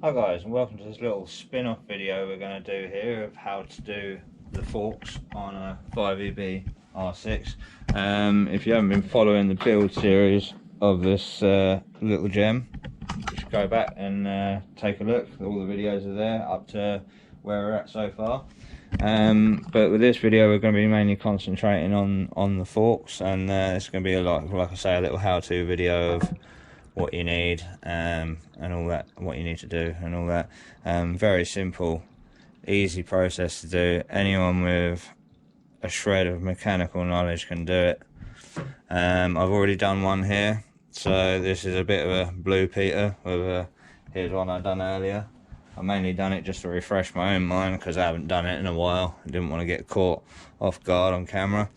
Hi guys, and welcome to this little spin-off video we're going to do here of how to do the forks on a 5EB R6. If you haven't been following the build series of this little gem, you should go back and take a look. All the videos are there up to where we're at so far. But with this video we're going to be mainly concentrating on the forks, and it's going to be like I say, a little how-to video of what you need and all that, what you need to do and all that. Very simple, easy process to do. Anyone with a shred of mechanical knowledge can do it. I've already done one here, so this is a bit of a blue peter with here's one I've done earlier. I mainly done it just to refresh my own mind because I haven't done it in a while. I didn't want to get caught off guard on camera.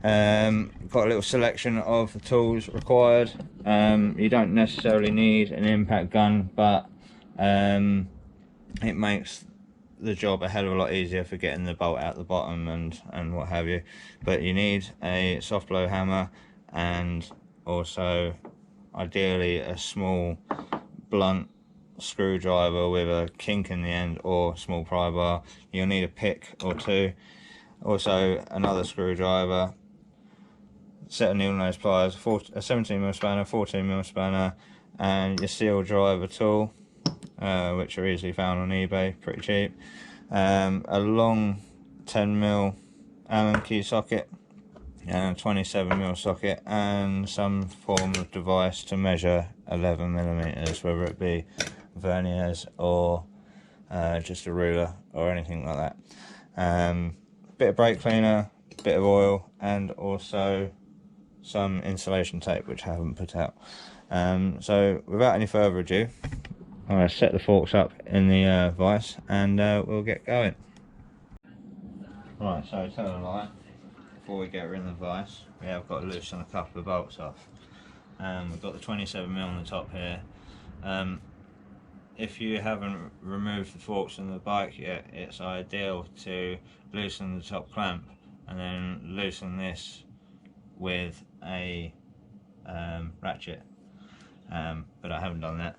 Got a little selection of the tools required. You don't necessarily need an impact gun, but it makes the job a hell of a lot easier for getting the bolt out the bottom and what have you. But you need a soft blow hammer, and also ideally a small blunt screwdriver with a kink in the end, or small pry bar. You'll need a pick or two, also another screwdriver, set of needle nose pliers, a 17mm spanner, 14mm spanner, and your seal driver tool, which are easily found on eBay, pretty cheap. A long 10mm Allen key socket and a 27mm socket, and some form of device to measure 11mm, whether it be verniers or just a ruler or anything like that. Bit of brake cleaner, bit of oil, and also some insulation tape, which I haven't put out. So without any further ado, I'm going to set the forks up in the vise, and we'll get going. Right, so tell the light, before we get her in the vise, we have got to loosen a couple of bolts off. We've got the 27mm on the top here. If you haven't removed the forks from the bike yet, it's ideal to loosen the top clamp and then loosen this with a ratchet, but I haven't done that,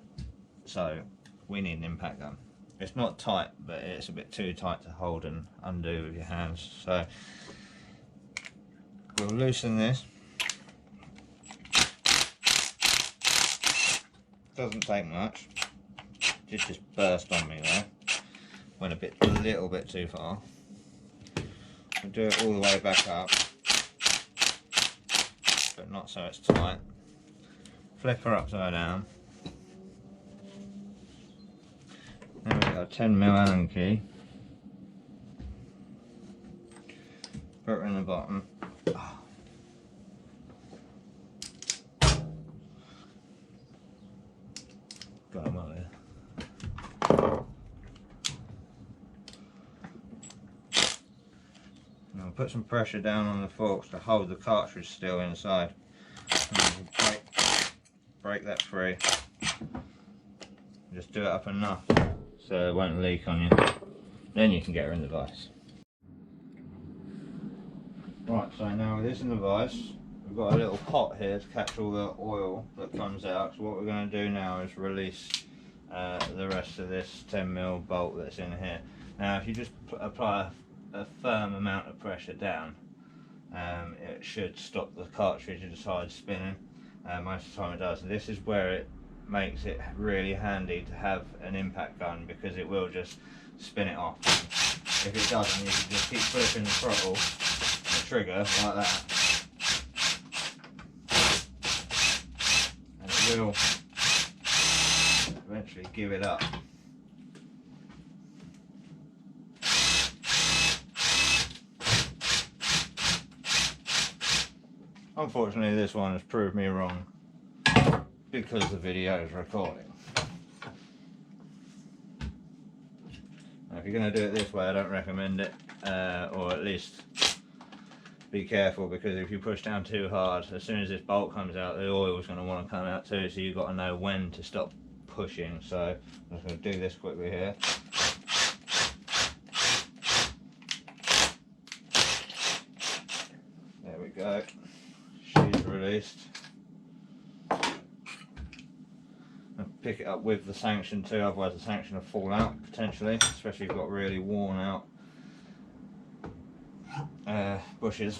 so we need an impact gun. It's not tight, but it's a bit too tight to hold and undo with your hands, so we'll loosen this. Doesn't take much. Just burst on me there. Went a little bit too far. We'll do it all the way back up, but not so it's tight. Flip her upside down. Then we've got a 10mm Allen key. Put her in the bottom. Got them up there. Now put some pressure down on the forks to hold the cartridge still inside. Break that free. Just do it up enough so it won't leak on you. Then you can get her in the vise. Right, so now with this in the vise, we've got a little pot here to catch all the oil that comes out. So what we're going to do now is release the rest of this 10mm bolt that's in here. Now if you just apply a firm amount of pressure down, it should stop the cartridge inside spinning. Most of the time it does. This is where it makes it really handy to have an impact gun, because it will just spin it off. If it doesn't, you can just keep flipping the throttle, the trigger, like that, and it will eventually give it up. Unfortunately, this one has proved me wrong because the video is recording. Now, if you're going to do it this way, I don't recommend it, or at least be careful, because if you push down too hard, as soon as this bolt comes out, the oil is going to want to come out too, so you've got to know when to stop pushing. So I'm just going to do this quickly here. There we go. She's released. pick it up with the sanction too, otherwise the sanction will fall out potentially, especially if you've got really worn out bushes.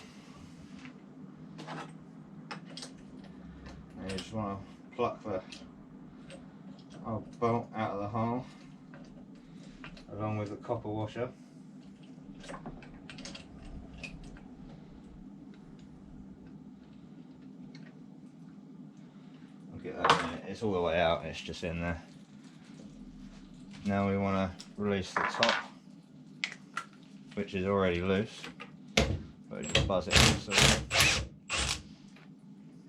And you just want to pluck the old bolt out of the hole along with the copper washer. I'll get that in it. It's all the way out, it's just in there. Now we want to release the top, which is already loose, but just buzz it in. So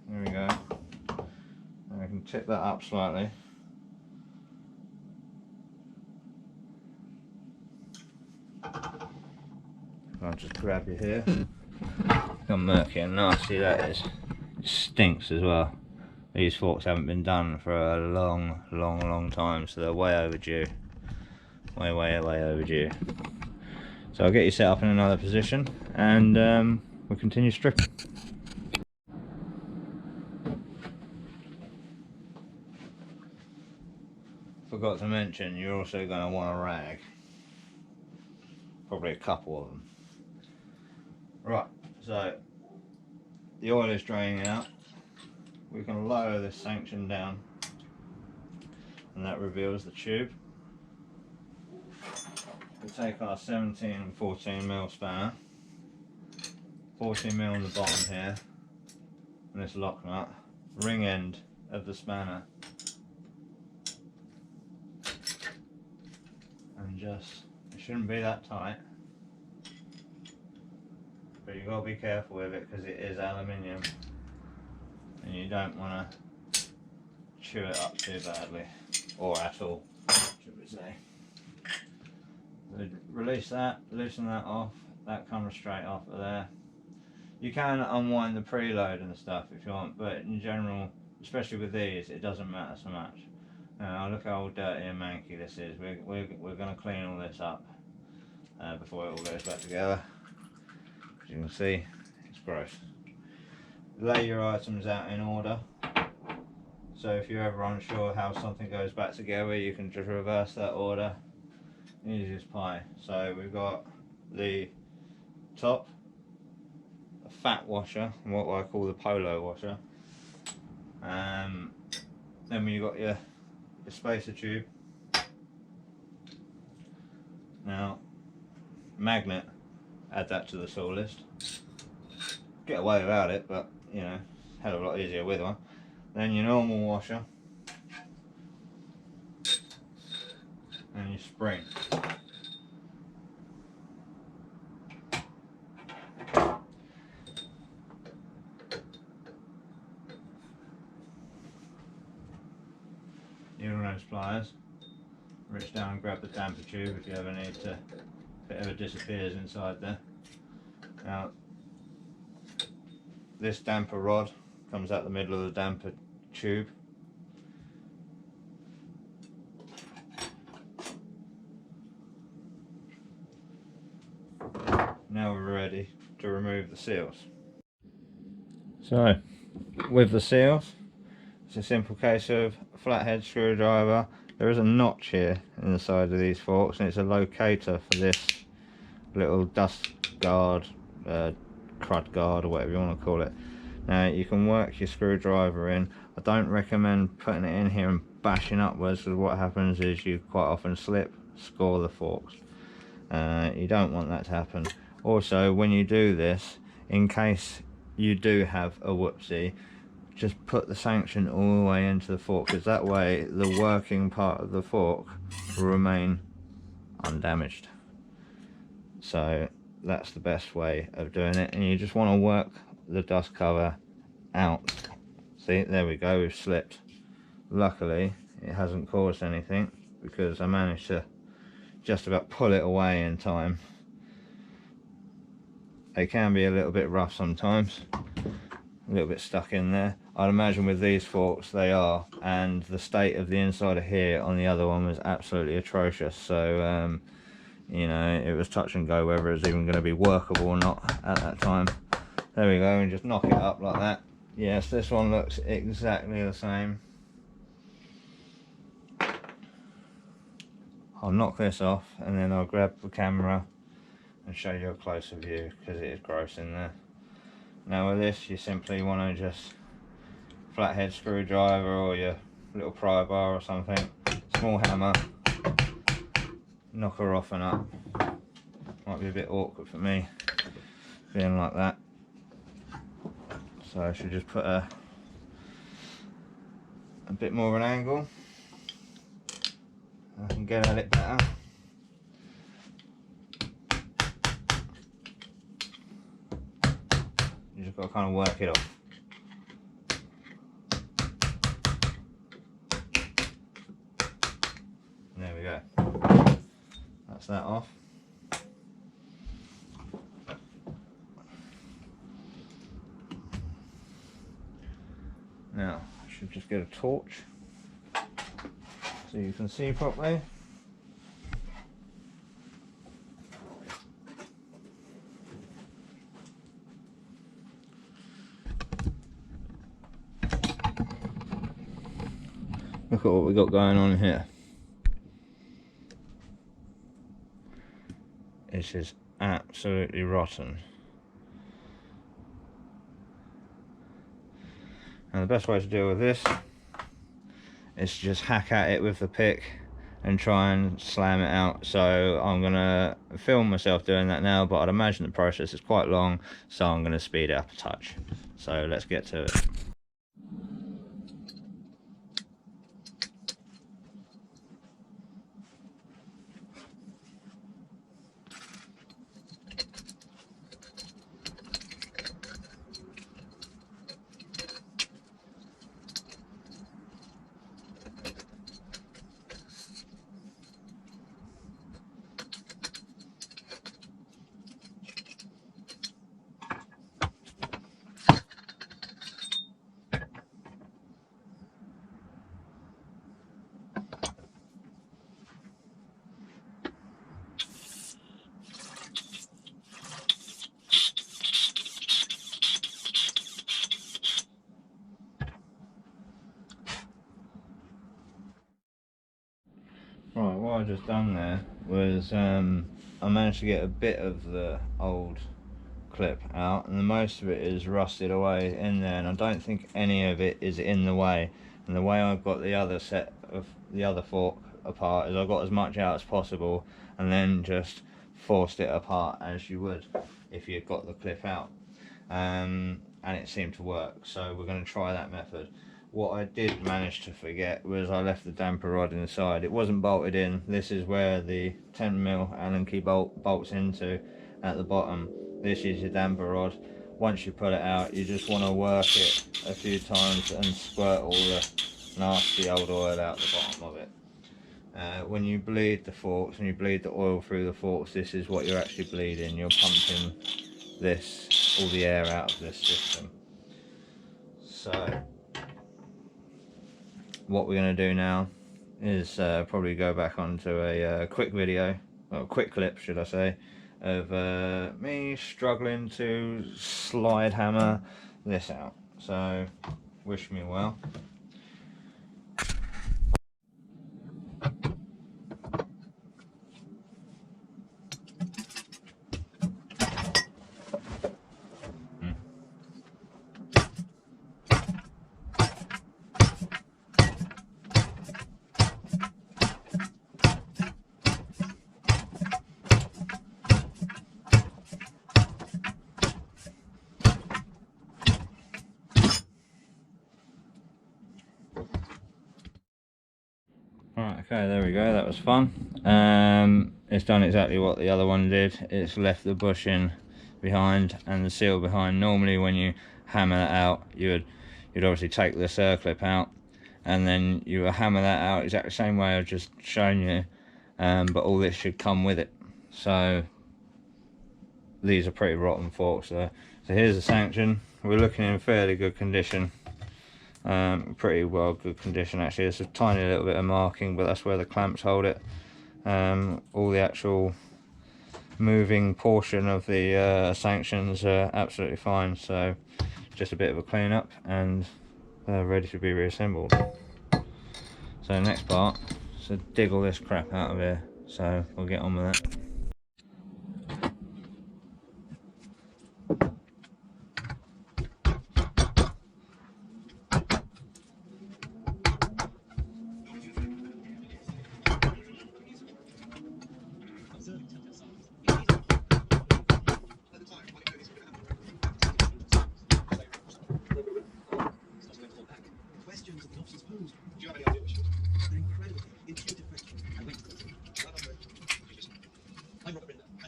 there we go. And I can tip that up slightly. I'll just grab you here. Look how murky and nasty that is. It stinks as well. These forks haven't been done for a long time, so they're way overdue. Way overdue. So I'll get you set up in another position and we'll continue stripping. Forgot to mention, you're also going to want a rag. Probably a couple of them. Right, so the oil is draining out. We can lower this sanction down and that reveals the tube. We'll take our 17 and 14mm spanner, 14mm on the bottom here, and this lock nut, ring end of the spanner, and just, it shouldn't be that tight, but you've got to be careful with it because it is aluminium and you don't want to chew it up too badly, or at all, should we say. Release that, loosen that off, that comes straight off of there. You can unwind the preload and stuff if you want, but in general, especially with these, it doesn't matter so much. Now look how dirty and manky this is. We're going to clean all this up before it all goes back together. As you can see, it's gross. Lay your items out in order. So if you're ever unsure how something goes back together, you can just reverse that order. Easy as pie. So we've got the top, a fat washer, what I call the polo washer. Then you've got your spacer tube. Now, magnet, add that to the saw list. Get away without it, but you know, hell of a lot easier with one. Then your normal washer. And your spring. Needle nose pliers. Reach down and grab the damper tube if you ever need to, if it ever disappears inside there. Now, this damper rod comes out the middle of the damper tube. Now we're ready to remove the seals. So, with the seals, it's a simple case of a flathead screwdriver. There is a notch here in the side of these forks, and it's a locator for this little dust guard, crud guard, or whatever you want to call it. Now you can work your screwdriver in. I don't recommend putting it in here and bashing upwards, because what happens is you quite often slip, score the forks. You don't want that to happen. Also, when you do this, in case you do have a whoopsie, just put the sanction all the way into the fork, because that way the working part of the fork will remain undamaged. So that's the best way of doing it, and you just want to work the dust cover out. See, there we go, we've slipped. Luckily it hasn't caused anything, because I managed to just about pull it away in time. They can be a little bit rough sometimes, a little bit stuck in there. I'd imagine with these forks they are, and the state of the inside of here on the other one was absolutely atrocious. So you know, it was touch and go whether it was even going to be workable or not at that time. There we go, and just knock it up like that. Yes, this one looks exactly the same. I'll knock this off and then I'll grab the camera and show you a closer view because it is gross in there. Now with this, you simply want to just flathead screwdriver or your little pry bar or something, small hammer, knock her off and up. Might be a bit awkward for me being like that, so I should just put a bit more of an angle. I can get at it better. You just got to kind of work it off. There we go. That's that off. Now, I should just get a torch so you can see properly. Look at what we got going on here. This is absolutely rotten. And the best way to deal with this is to just hack at it with the pick and try and slam it out. So I'm gonna film myself doing that now, but I'd imagine the process is quite long, so I'm gonna speed it up a touch. So let's get to it. Right, what I just done there was I managed to get a bit of the old clip out, and the most of it is rusted away in there, and I don't think any of it is in the way. And the way I've got the other set of the other fork apart is I got as much out as possible and then just forced it apart as you would if you got the clip out, and it seemed to work. So we're going to try that method. What I did manage to forget was I left the damper rod inside. It wasn't bolted in. This is where the 10mm Allen key bolt bolts into at the bottom. This is your damper rod. Once you put it out, you just want to work it a few times and squirt all the nasty old oil out the bottom of it. When you bleed the forks and you bleed the oil through the forks, this is what you're actually bleeding. You're pumping all the air out of this system. So what we're going to do now is probably go back onto a quick video, or a quick clip should I say, of me struggling to slide hammer this out. So wish me well. Right, okay, there we go, that was fun. It's done exactly what the other one did. It's left the bushing behind and the seal behind. Normally when you hammer that out, you'd obviously take the circlip out and then you would hammer that out exactly the same way I've just shown you, but all this should come with it. So these are pretty rotten forks there. So here's the sanction. We're looking in fairly good condition. Pretty well good condition actually. There's a tiny little bit of marking, but that's where the clamps hold it. All the actual moving portion of the sanctions are absolutely fine, so just a bit of a clean up and they're ready to be reassembled. So next part, to dig all this crap out of here, so we'll get on with that.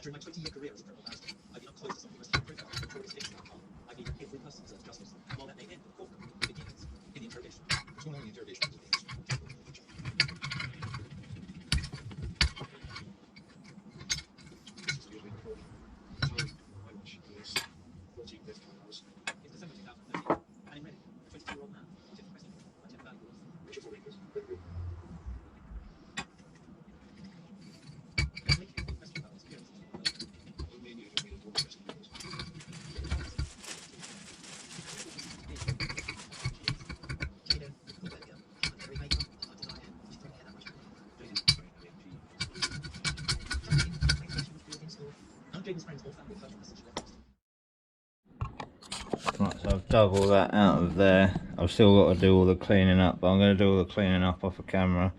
During my 20-year career as a criminal barrister, I've been up close to some of the most horrific and notorious cases in our time. I've been every person served justice, and while that may end in the courtroom, it begins in the interrogation. What's going on in the interrogation? It's December 2013, and in Reading, a 22-year-old man wanted to question a 10,000 loss. Right, so I've dug all that out of there. I've still got to do all the cleaning up, but I'm going to do all the cleaning up off the camera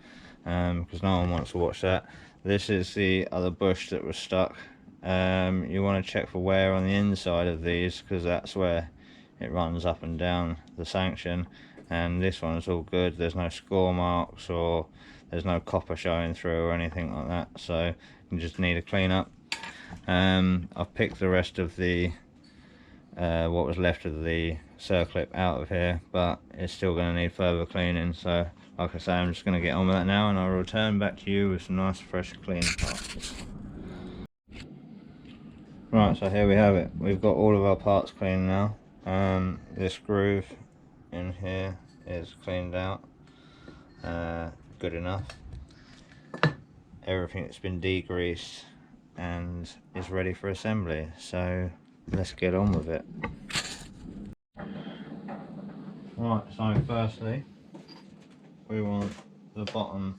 because no one wants to watch that. This is the other bush that was stuck. You want to check for wear on the inside of these because that's where it runs up and down the sanction, and this one is all good. There's no score marks or there's no copper showing through or anything like that, so you just need a clean up. I've picked the rest of the what was left of the circlip out of here, but it's still going to need further cleaning, so like I say, I'm just going to get on with that now and I'll return back to you with some nice fresh clean parts. Right, so here we have it. We've got all of our parts clean now. This groove in here is cleaned out, good enough. Everything's been degreased and is ready for assembly, so let's get on with it. Right, so firstly we want the bottom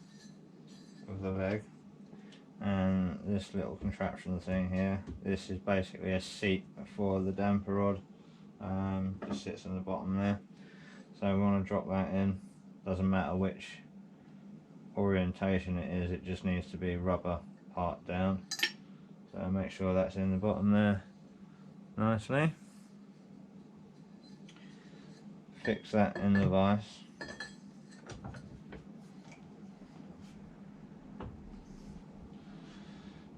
of the leg and this little contraption thing here. This is basically a seat for the damper rod, just sits on the bottom there, so we want to drop that in. Doesn't matter which orientation it is, it just needs to be rubber part down, so make sure that's in the bottom there nicely. Fix that in the vise.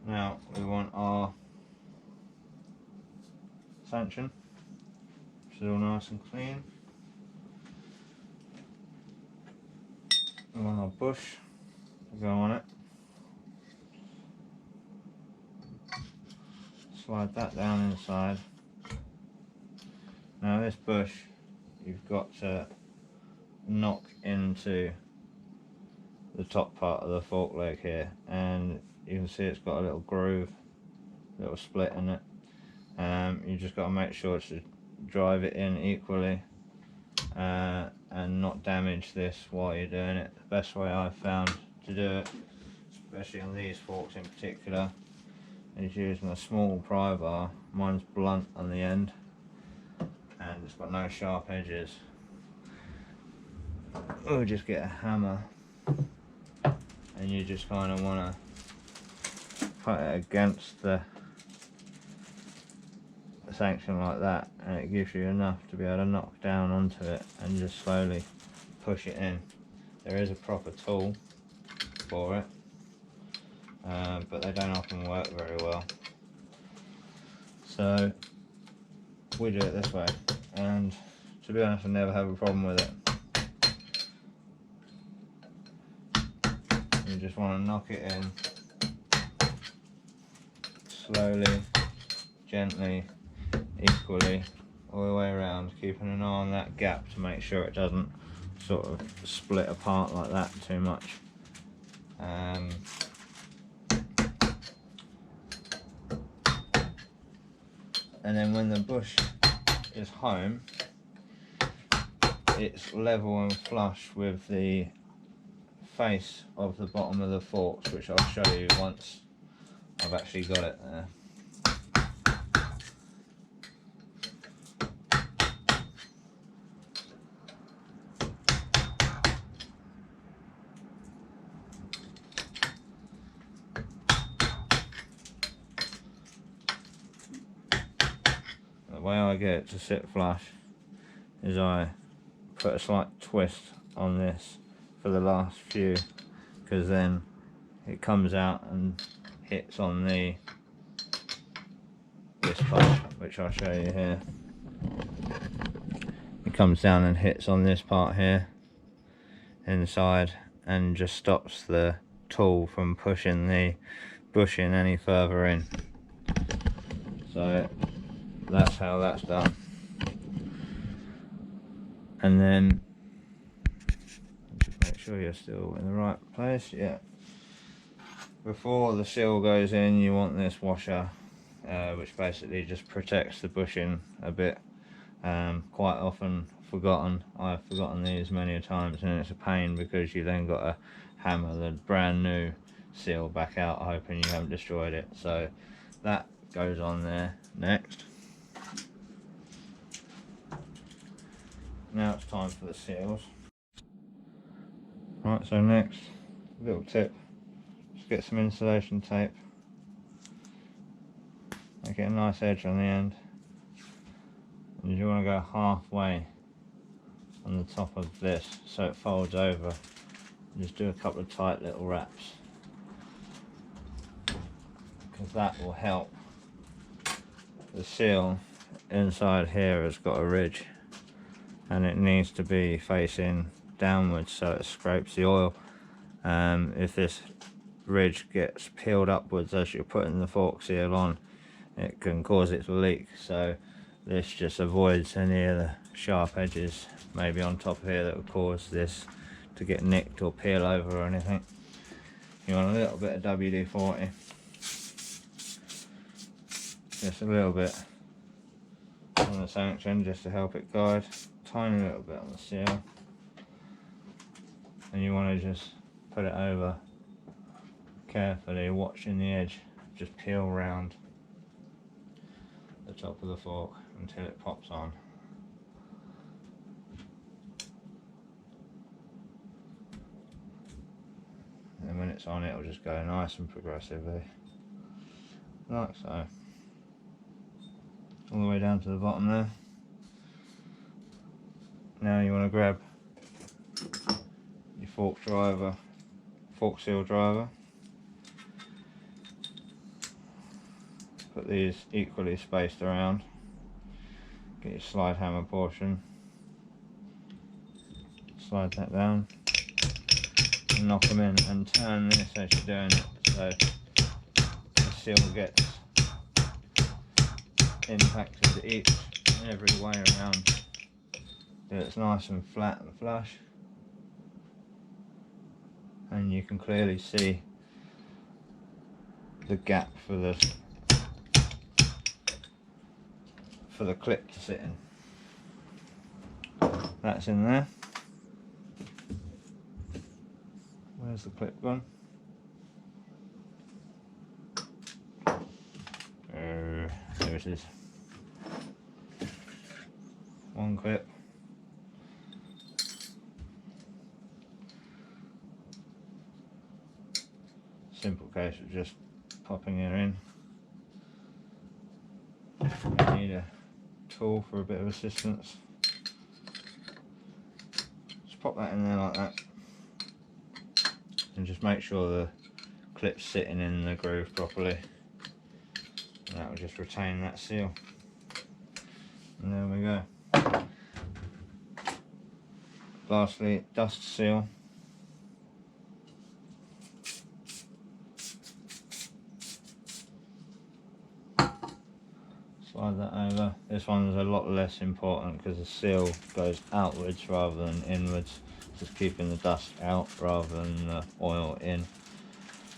Now we want our sanction, which is all nice and clean. We want our bush to go on it. Slide that down inside. Now this bush you've got to knock into the top part of the fork leg here, and you can see it's got a little groove, little split in it. You just got to make sure to drive it in equally and not damage this while you're doing it. The best way I've found to do it, especially on these forks in particular, is using a small pry bar. Mine's blunt on the end and it's got no sharp edges. Or just get a hammer and you just kind of want to put it against the sanction like that, and it gives you enough to be able to knock down onto it and just slowly push it in. There is a proper tool for it, but they don't often work very well, so we do it this way, and to be honest I never have a problem with it. You just want to knock it in slowly, gently, equally, all the way around, keeping an eye on that gap to make sure it doesn't sort of split apart like that too much. And then when the bush is home, it's level and flush with the face of the bottom of the forks, which I'll show you once I've actually got it there. The way I get it to sit flush is I put a slight twist on this for the last few, because then it comes out and hits on this part, which I'll show you here. It comes down and hits on this part here inside and just stops the tool from pushing the bushing any further in. So that's how that's done. And then just make sure you're still in the right place. Yeah. Before the seal goes in, you want this washer, which basically just protects the bushing a bit. Quite often forgotten. I've forgotten these many times, and it's a pain because you then got to hammer the brand new seal back out, hoping you haven't destroyed it. So that goes on there next. Now it's time for the seals. Right, so next, little tip, just get some insulation tape, make it a nice edge on the end, and you want to go halfway on the top of this so it folds over. Just do a couple of tight little wraps, because that will help. The seal inside here has got a ridge, and it needs to be facing downwards so it scrapes the oil. If this ridge gets peeled upwards as you're putting the fork seal on, it can cause it to leak. So this just avoids any of the sharp edges maybe on top here that would cause this to get nicked or peel over or anything. You want a little bit of WD-40, just a little bit on the sanction just to help it guide, tiny little bit on the seal, and you want to just put it over carefully, watching the edge just peel round the top of the fork until it pops on. And when it's on, it'll just go nice and progressively, like so, all the way down to the bottom there. Now you want to grab your fork seal driver, put these equally spaced around, get your slide hammer portion, slide that down, and knock them in, and turn this as you're doing it so the seal gets impacted each and every way around, so it's nice and flat and flush, and you can clearly see the gap for the clip to sit in. That's in there. Where's the clip gone? There it is. One clip. Simple case of just popping it in. You need a tool for a bit of assistance. Just pop that in there like that, and just make sure the clip's sitting in the groove properly, and that will just retain that seal. And there we go. Lastly, dust seal. Slide that over. This one's a lot less important because the seal goes outwards rather than inwards, just keeping the dust out rather than the oil in.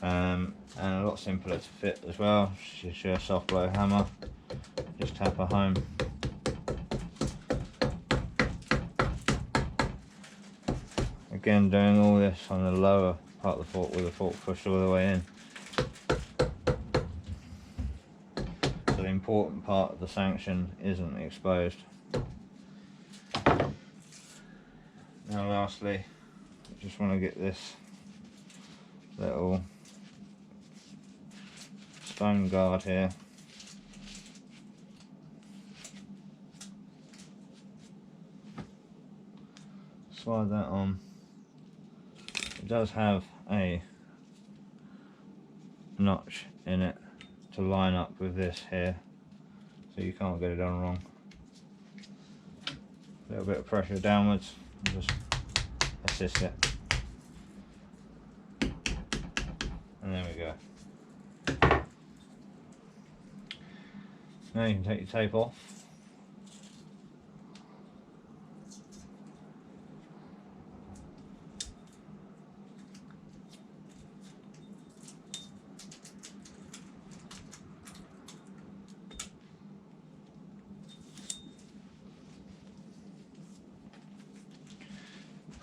And a lot simpler to fit as well. Just your soft blow hammer, just tap her home. again doing all this on the lower part of the fork with the fork pushed all the way in. So the important part of the sanction isn't exposed. Now lastly, I just want to get this little stone guard here. Slide that on. It does have a notch in it to line up with this here, so you can't get it on wrong. A little bit of pressure downwards and just assist it. And there we go. Now you can take your tape off.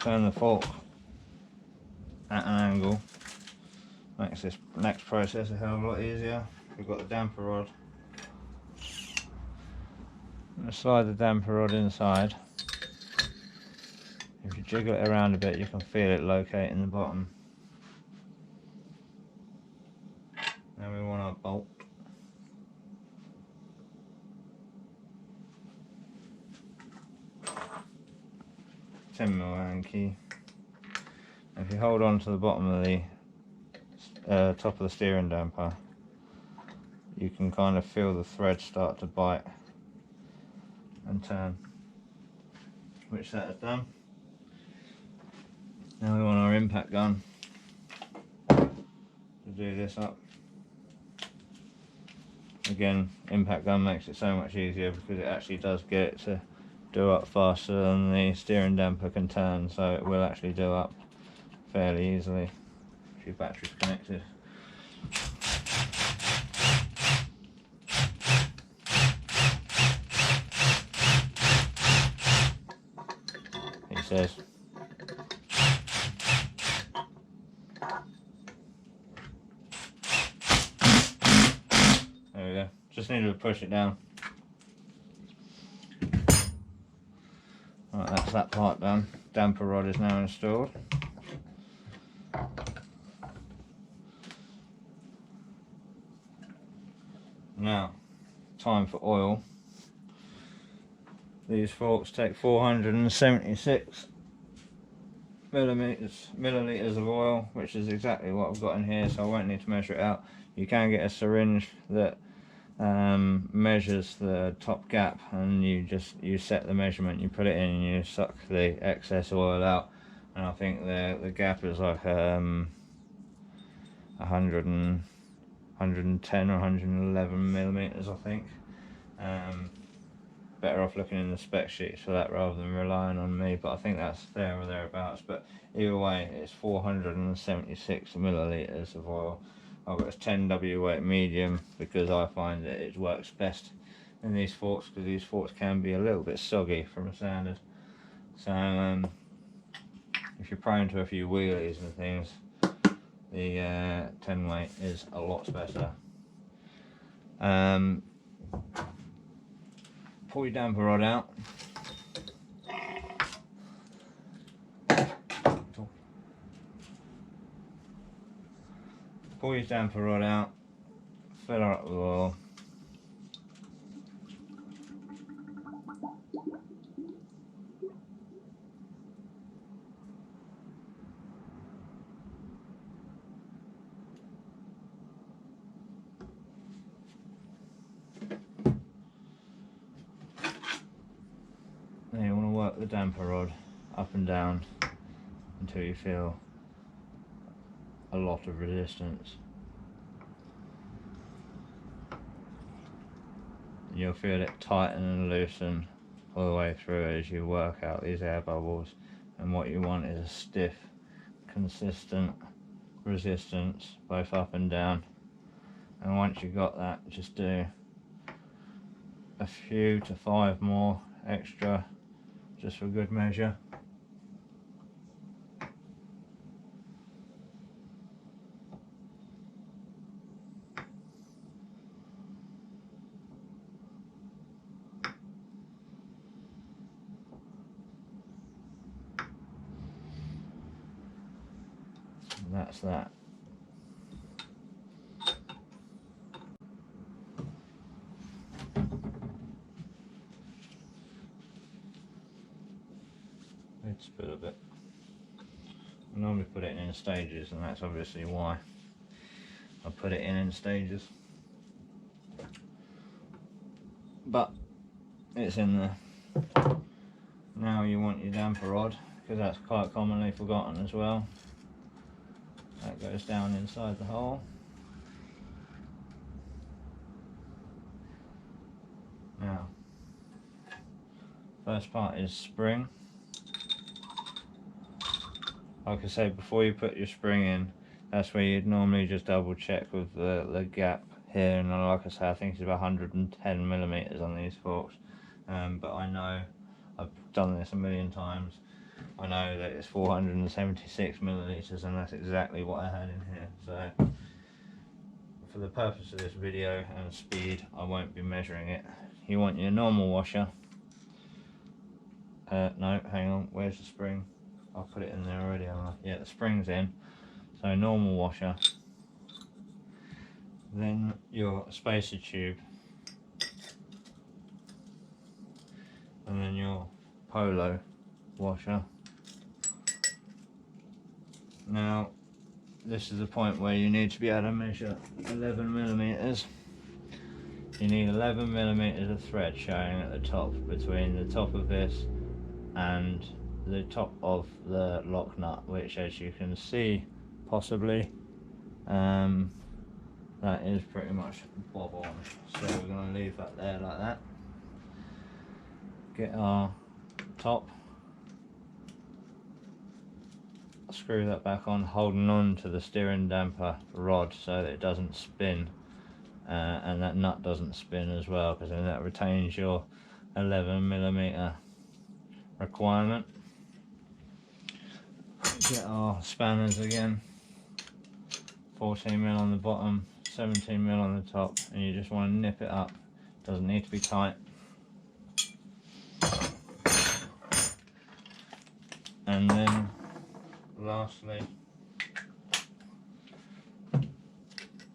Turn the fork at an angle. Makes this next process a hell of a lot easier. We've got the damper rod. I'm going to slide the damper rod inside. If you jiggle it around a bit, you can feel it locate in the bottom. Now we want our bolt. $10mm Allen key. If you hold on to the bottom of the top of the steering damper, you can kind of feel the thread start to bite and turn, which that has done. Now we want our impact gun to do this up. Again, impact gun makes it so much easier because it actually does get it to do up faster than the steering damper can turn, so it will actually do up fairly easily if your battery's connected. He says. There we go. Just needed to push it down. Right, that's that part done. Damper rod is now installed. Now, time for oil. These forks take 476 milliliters of oil, which is exactly what I've got in here, so I won't need to measure it out. You can get a syringe that measures the top gap, and you set the measurement, you put it in and you suck the excess oil out, and I think the gap is like 110 or 111 millimeters, I think. Better off looking in the spec sheets for that rather than relying on me, but I think that's there or thereabouts. But either way, it's 476 milliliters of oil. I've got a 10W weight medium because I find that it works best in these forks, because these forks can be a little bit soggy from a standard. So if you're prone to a few wheelies and things, the 10 weight is a lot better. Pull your damper rod out. Pull your damper rod out, fill her up with oil. Now you want to work the damper rod up and down until you feel a lot of resistance. You'll feel it tighten and loosen all the way through as you work out these air bubbles, and what you want is a stiff, consistent resistance both up and down. And once you've got that, just do a few to 5 more extra, just for good measure. that's that. It's a bit of it. I normally put it in stages, and that's obviously why I put it in stages. But it's in there. Now you want your damper rod, because that's quite commonly forgotten as well. That goes down inside the hole. Now, first part is spring. Like I said, before you put your spring in, that's where you'd normally just double check with the gap here, and like I say, I think it's about 110 millimeters on these forks. But I know, I've done this a million times, I know that it's 476 milliliters, and that's exactly what I had in here. So for the purpose of this video and speed, I won't be measuring it. You want your normal washer. No, hang on, where's the spring? I'll put it in there already, haven't I? Yeah, the spring's in. So normal washer. Then your spacer tube. And then your polo washer. Now, this is the point where you need to be able to measure 11 millimeters. You need 11 millimeters of thread showing at the top, between the top of this and the top of the lock nut, which, as you can see, possibly, that is pretty much bob on. So we're going to leave that there like that. Get our top, screw that back on, holding on to the steering damper rod so that it doesn't spin, and that nut doesn't spin as well, because then that retains your 11 millimeter requirement. Get our spanners again, 14mm on the bottom, 17mm on the top, and you just want to nip it up. Doesn't need to be tight. And then lastly,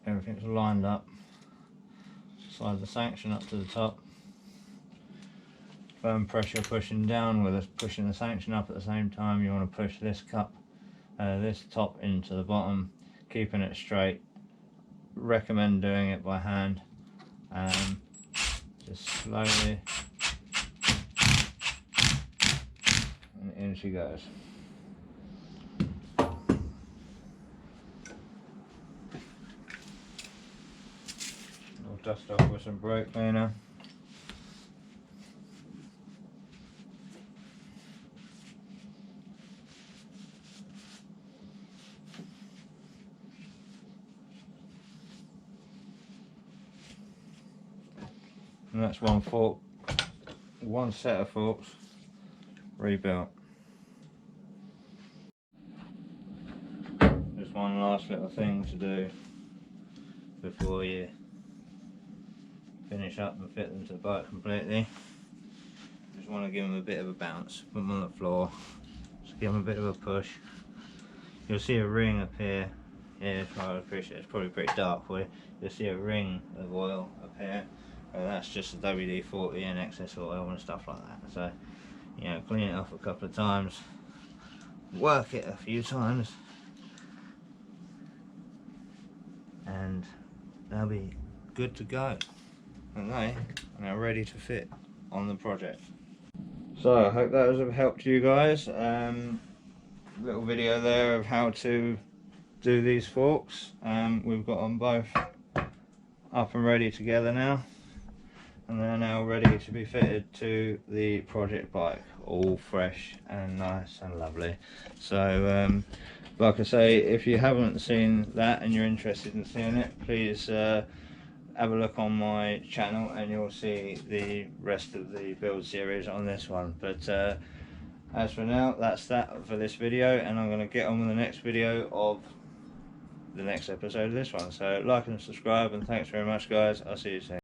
everything's lined up. Slide the sanction up to the top. Firm pressure pushing down with us pushing the sanction up at the same time. You want to push this cup, this top into the bottom, keeping it straight. Recommend doing it by hand. Just slowly, and in she goes. I'll dust off with some brake cleaner. And that's one fork, one set of forks rebuilt. Just one last little thing to do before you finish up and fit them to the bike completely. Just want to give them a bit of a bounce, put them on the floor, just give them a bit of a push. You'll see a ring appear here. I appreciate it's probably pretty dark for you. You'll see a ring of oil appear. That's just the WD-40 and excess oil and stuff like that. So, you know, clean it off a couple of times, work it a few times, and they'll be good to go. And they are now ready to fit on the project. So I hope that was of help to you guys. Little video there of how to do these forks. We've got them both up and ready together now, and they're now ready to be fitted to the project bike, all fresh and nice and lovely. So like I say, if you haven't seen that and you're interested in seeing it, please have a look on my channel and you'll see the rest of the build series on this one. But as for now, that's that for this video, and I'm going to get on with the next video of the next episode of this one. So like and subscribe, and thanks very much guys. I'll see you soon.